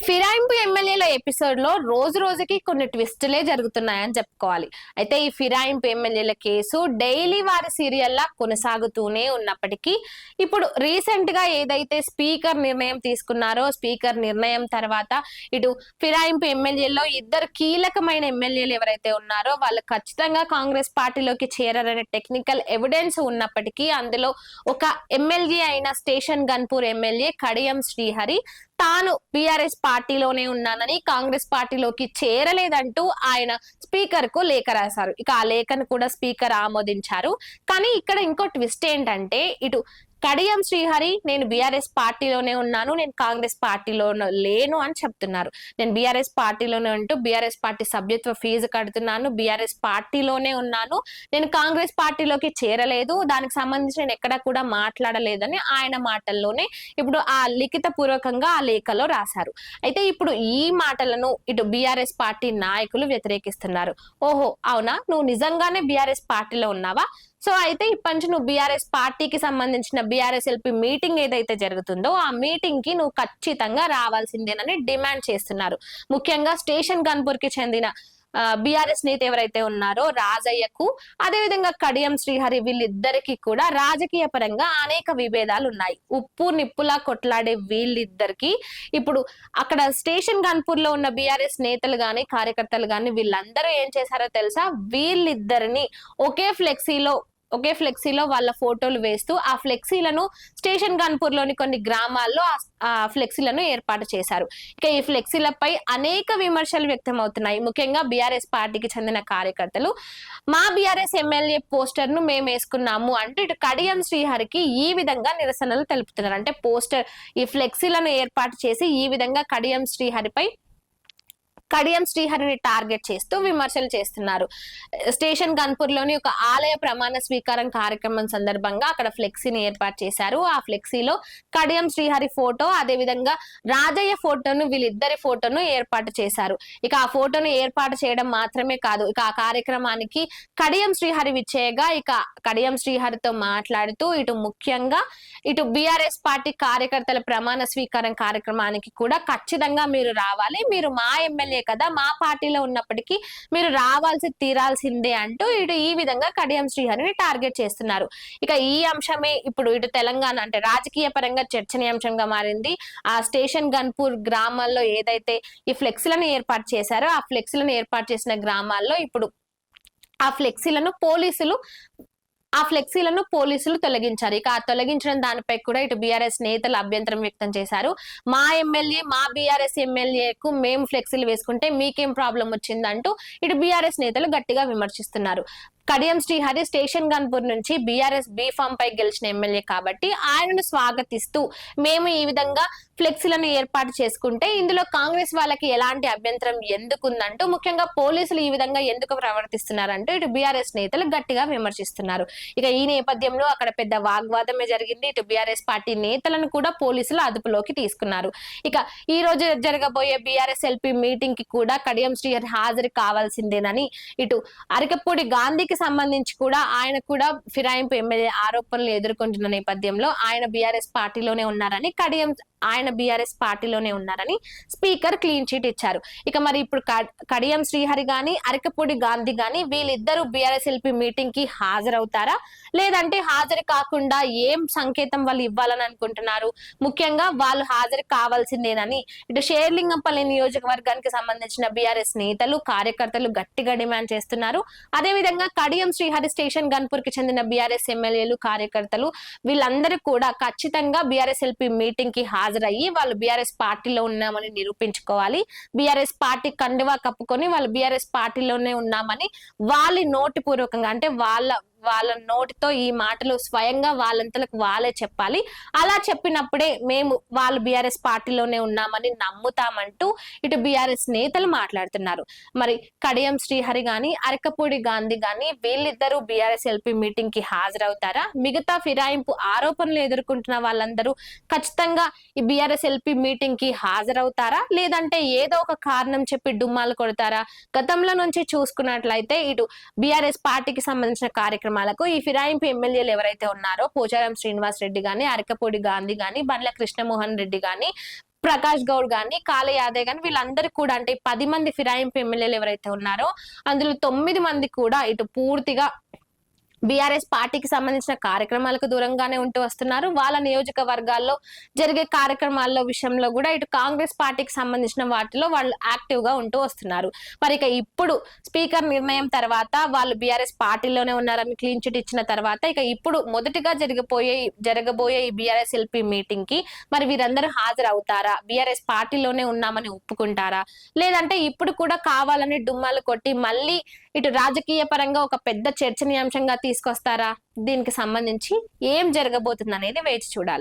ఫిరాయింపు ఎమ్మెల్యేల ఎపిసోడ్ లో రోజు రోజుకి కొన్ని ట్విస్టులే జరుగుతున్నాయని చెప్పుకోవాలి. అయితే ఈ ఫిరాయింపు ఎమ్మెల్యేల కేసు డైలీ వారి సీరియల్లా కొనసాగుతూనే ఉన్నప్పటికీ ఇప్పుడు రీసెంట్ గా ఏదైతే స్పీకర్ నిర్ణయం తీసుకున్నారో, స్పీకర్ నిర్ణయం తర్వాత ఇటు ఫిరాయింపు ఎమ్మెల్యేల్లో ఇద్దరు కీలకమైన ఎమ్మెల్యేలు ఎవరైతే ఉన్నారో వాళ్ళు ఖచ్చితంగా కాంగ్రెస్ పార్టీలోకి చేరారనే టెక్నికల్ ఎవిడెన్స్ ఉన్నప్పటికీ అందులో ఒక ఎమ్మెల్యే అయిన స్టేషన్ గన్పూర్ ఎమ్మెల్యే కడియం శ్రీహరి తాను బీఆర్ఎస్ పార్టీలోనే ఉన్నానని, కాంగ్రెస్ పార్టీలోకి చేరలేదంటూ ఆయన స్పీకర్ కు లేఖ రాశారు. ఇక ఆ లేఖను కూడా స్పీకర్ ఆమోదించారు. కానీ ఇక్కడ ఇంకో ట్విస్ట్ ఏంటంటే ఇటు కడియం శ్రీహరి నేను బీఆర్ఎస్ పార్టీలోనే ఉన్నాను, నేను కాంగ్రెస్ పార్టీలో లేను అని చెప్తున్నారు. నేను బీఆర్ఎస్ పార్టీలోనే ఉంటూ బీఆర్ఎస్ పార్టీ సభ్యత్వ ఫీజు కడుతున్నాను, బీఆర్ఎస్ పార్టీలోనే ఉన్నాను, నేను కాంగ్రెస్ పార్టీలోకి చేరలేదు, దానికి సంబంధించి నేను ఎక్కడా కూడా మాట్లాడలేదని ఆయన మాటల్లోనే ఇప్పుడు ఆ లిఖిత పూర్వకంగా ఆ లేఖలో రాశారు. అయితే ఇప్పుడు ఈ మాటలను ఇటు బీఆర్ఎస్ పార్టీ నాయకులు వ్యతిరేకిస్తున్నారు. ఓహో అవునా, నువ్వు నిజంగానే బీఆర్ఎస్ పార్టీలో ఉన్నావా? సో అయితే ఇప్పటి నుంచి నువ్వు బీఆర్ఎస్ పార్టీకి సంబంధించిన బీఆర్ఎస్ ఎల్పీ మీటింగ్ ఏదైతే జరుగుతుందో ఆ మీటింగ్ కి నువ్వు ఖచ్చితంగా రావాల్సిందేనని డిమాండ్ చేస్తున్నారు. ముఖ్యంగా స్టేషన్ గన్పూర్ కి చెందిన బీఆర్ఎస్ నేత ఎవరైతే ఉన్నారో రాజయ్యకు, అదేవిధంగా కడియం శ్రీహరి వీళ్ళిద్దరికి కూడా రాజకీయ పరంగా అనేక విభేదాలు ఉన్నాయి. ఉప్పు నిప్పులా కొట్లాడే వీళ్ళిద్దరికి ఇప్పుడు అక్కడ స్టేషన్ గన్పూర్ లో ఉన్న బీఆర్ఎస్ నేతలు గాని కార్యకర్తలు గాని వీళ్ళందరూ ఏం చేశారో తెలుసా? వీళ్ళిద్దరిని ఒకే ఫ్లెక్సీలో వాళ్ళ ఫోటోలు వేస్తూ ఆ ఫ్లెక్సీలను స్టేషన్ గన్పూర్ లోని కొన్ని గ్రామాల్లో ఆ ఫ్లెక్సీలను ఏర్పాటు చేశారు. ఇక ఈ ఫ్లెక్సీలపై అనేక విమర్శలు వ్యక్తం అవుతున్నాయి. ముఖ్యంగా బీఆర్ఎస్ పార్టీకి చెందిన కార్యకర్తలు మా బీఆర్ఎస్ ఎమ్మెల్యే పోస్టర్ ను మేము వేసుకున్నాము అంటూ ఇటు కడియం శ్రీహరికి ఈ విధంగా నిరసనలు తెలుపుతున్నారు. అంటే పోస్టర్ ఈ ఫ్లెక్సీలను ఏర్పాటు చేసి ఈ విధంగా కడియం శ్రీహరిని టార్గెట్ చేస్తూ విమర్శలు చేస్తున్నారు. స్టేషన్ గన్పూర్ లోని ఒక ఆలయ ప్రమాణ స్వీకారం కార్యక్రమం సందర్భంగా అక్కడ ఫ్లెక్సీని ఏర్పాటు చేశారు. ఆ ఫ్లెక్సీలో కడియం శ్రీహరి ఫోటో, అదే విధంగా రాజయ్య ఫోటోను, వీళ్ళిద్దరి ఫోటోను ఏర్పాటు చేశారు. ఇక ఆ ఫోటోను ఏర్పాటు చేయడం మాత్రమే కాదు, ఇక ఆ కార్యక్రమానికి కడియం శ్రీహరి విచ్చేయగా ఇక కడియం శ్రీహరితో మాట్లాడుతూ ముఖ్యంగా బీఆర్ఎస్ పార్టీ కార్యకర్తల ప్రమాణ స్వీకారం కార్యక్రమానికి కూడా ఖచ్చితంగా మీరు రావాలి, మీరు మా ఎమ్మెల్యే కదా, మా పార్టీలో ఉన్నప్పటికీ మీరు తీరాల్సిందే అంటూ ఈ విధంగా కడియం శ్రీహరిని టార్గెట్ చేస్తున్నారు. ఇక ఈ అంశమే ఇప్పుడు తెలంగాణ అంటే రాజకీయ పరంగా చర్చనీయాంశంగా మారింది. ఆ స్టేషన్ గన్పూర్ గ్రామాల్లో ఏదైతే ఈ ఫ్లెక్సీలను ఏర్పాటు చేశారో ఆ ఫ్లెక్సీలను ఏర్పాటు చేసిన గ్రామాల్లో ఇప్పుడు ఆ ఫ్లెక్సీలను పోలీసులు తొలగించారు. ఇక ఆ తొలగించడం దానిపై కూడా ఇటు బీఆర్ఎస్ నేతలు అభ్యంతరం వ్యక్తం చేశారు. మా బీఆర్ఎస్ ఎమ్మెల్యేకు మేము ఫ్లెక్సీలు వేసుకుంటే మీకేం ప్రాబ్లం వచ్చిందంటూ ఇటు బీఆర్ఎస్ నేతలు గట్టిగా విమర్శిస్తున్నారు. కడియం శ్రీహరి స్టేషన్ గన్పూర్ నుంచి బీఆర్ఎస్ బీఫామ్ పై గెలిచిన ఎమ్మెల్యే కాబట్టి ఆయనను స్వాగతిస్తూ మేము ఈ విధంగా ఫ్లెక్సీలను ఏర్పాటు చేసుకుంటే ఇందులో కాంగ్రెస్ వాళ్ళకి ఎలాంటి అభ్యంతరం ఎందుకుందంటూ ముఖ్యంగా పోలీసులు ఈ విధంగా ఎందుకు ప్రవర్తిస్తున్నారంటూ ఇటు బీఆర్ఎస్ నేతలు గట్టిగా విమర్శిస్తున్నారు. ఇక ఈ నేపథ్యంలో అక్కడ పెద్ద వాగ్వాదమే జరిగింది. ఇటు బీఆర్ఎస్ పార్టీ నేతలను కూడా పోలీసులు అదుపులోకి తీసుకున్నారు. ఇక ఈ రోజు జరగబోయే బీఆర్ఎస్ ఎల్పీ మీటింగ్ కి కూడా కడియం శ్రీహరి హాజరు కావాల్సిందేనని ఇటు అరకపూడి గాంధీకి సంబంధించి కూడా ఆయన కూడా ఫిరాయింపు ఎమ్మెల్యే ఆరోపణలు ఎదుర్కొంటున్న నేపథ్యంలో ఆయన బీఆర్ఎస్ పార్టీలోనే ఉన్నారని స్పీకర్ క్లీన్ చిట్ ఇచ్చారు. ఇక మరి ఇప్పుడు కడియం శ్రీహరి గాని అరకపూడి గాంధీ గాని వీళ్ళిద్దరూ బీఆర్ఎస్ ఎల్పీ మీటింగ్ కి హాజరవుతారా, లేదంటే హాజరు కాకుండా ఏం సంకేతం వాళ్ళు ఇవ్వాలని అనుకుంటున్నారు? ముఖ్యంగా వాళ్ళు హాజరు కావాల్సిందేనని ఇటు షేర్లింగంపల్లి నియోజకవర్గానికి సంబంధించిన బీఆర్ఎస్ నేతలు కార్యకర్తలు గట్టిగా డిమాండ్ చేస్తున్నారు. అదే విధంగా కడియం శ్రీహరి స్టేషన్ గన్పూర్ కి చెందిన బీఆర్ఎస్ ఎమ్మెల్యేలు కార్యకర్తలు వీళ్ళందరూ కూడా ఖచ్చితంగా బీఆర్ఎస్ ఎల్పీ మీటింగ్ కి హాజరయ్యి వాళ్ళు బీఆర్ఎస్ పార్టీలో ఉన్నామని నిరూపించుకోవాలి. బీఆర్ఎస్ పార్టీ కండువా కప్పుకొని వాళ్ళు బీఆర్ఎస్ పార్టీలోనే ఉన్నామని వాళ్ళ నోటి పూర్వకంగా అంటే వాళ్ళ నోటితో ఈ మాటలు స్వయంగా వాళ్ళంతలకు వాళ్ళే చెప్పాలి. అలా చెప్పినప్పుడే మేము వాళ్ళు బీఆర్ఎస్ పార్టీలోనే ఉన్నామని నమ్ముతామంటూ ఇటు బీఆర్ఎస్ నేతలు మాట్లాడుతున్నారు. మరి కడియం శ్రీహరి గాని అరకపూడి గాంధీ గాని వీళ్ళిద్దరూ బీఆర్ఎస్ ఎల్పీ మీటింగ్ కి హాజరవుతారా? మిగతా ఫిరాయింపు ఆరోపణలు ఎదుర్కొంటున్న వాళ్ళందరూ ఖచ్చితంగా ఈ బీఆర్ఎస్ ఎల్పీ మీటింగ్ కి హాజరవుతారా, లేదంటే ఏదో ఒక కారణం చెప్పి డుమ్మాలు కొడతారా? గతంలో నుంచి చూసుకున్నట్లయితే ఇటు బీఆర్ఎస్ పార్టీకి సంబంధించిన కార్యక్రమాలకు ఈ ఫిరాయింపు ఎమ్మెల్యేలు ఎవరైతే ఉన్నారో పోచారం శ్రీనివాస్ రెడ్డి గాని అరకపూడి గాంధీ గాని బండ్ల కృష్ణమోహన్ రెడ్డి గాని ప్రకాష్ గౌడ్ గాని, కాళ యాదవ్ గాని వీళ్ళందరూ కూడా అంటే 10 మంది ఫిరాయింపు ఎమ్మెల్యేలు ఎవరైతే ఉన్నారో అందులో 9 మంది కూడా ఇటు పూర్తిగా బీఆర్ఎస్ పార్టీకి సంబంధించిన కార్యక్రమాలకు దూరంగానే ఉంటూ వస్తున్నారు. వాళ్ళ నియోజకవర్గాల్లో జరిగే కార్యక్రమాల్లో విషయంలో కూడా ఇటు కాంగ్రెస్ పార్టీకి సంబంధించిన వాటిలో వాళ్ళు యాక్టివ్ గా ఉంటూ వస్తున్నారు. మరి ఇక ఇప్పుడు స్పీకర్ నిర్ణయం తర్వాత వాళ్ళు బీఆర్ఎస్ పార్టీలోనే ఉన్నారని క్లీన్ చిట్ ఇచ్చిన తర్వాత ఇక ఇప్పుడు మొదటిగా జరగబోయే ఈ బీఆర్ఎస్ ఎల్పీ మీటింగ్ కి మరి వీరందరూ హాజరవుతారా, బీఆర్ఎస్ పార్టీలోనే ఉన్నామని ఒప్పుకుంటారా, లేదంటే ఇప్పుడు కూడా కావాలని డుమ్మాలు కొట్టి మళ్ళీ ఇటు రాజకీయ పరంగా ఒక పెద్ద చర్చనీయాంశంగా తీసుకొస్తారా? దీనికి సంబంధించి ఏం జరగబోతుంది అనేది వేచి చూడాలి.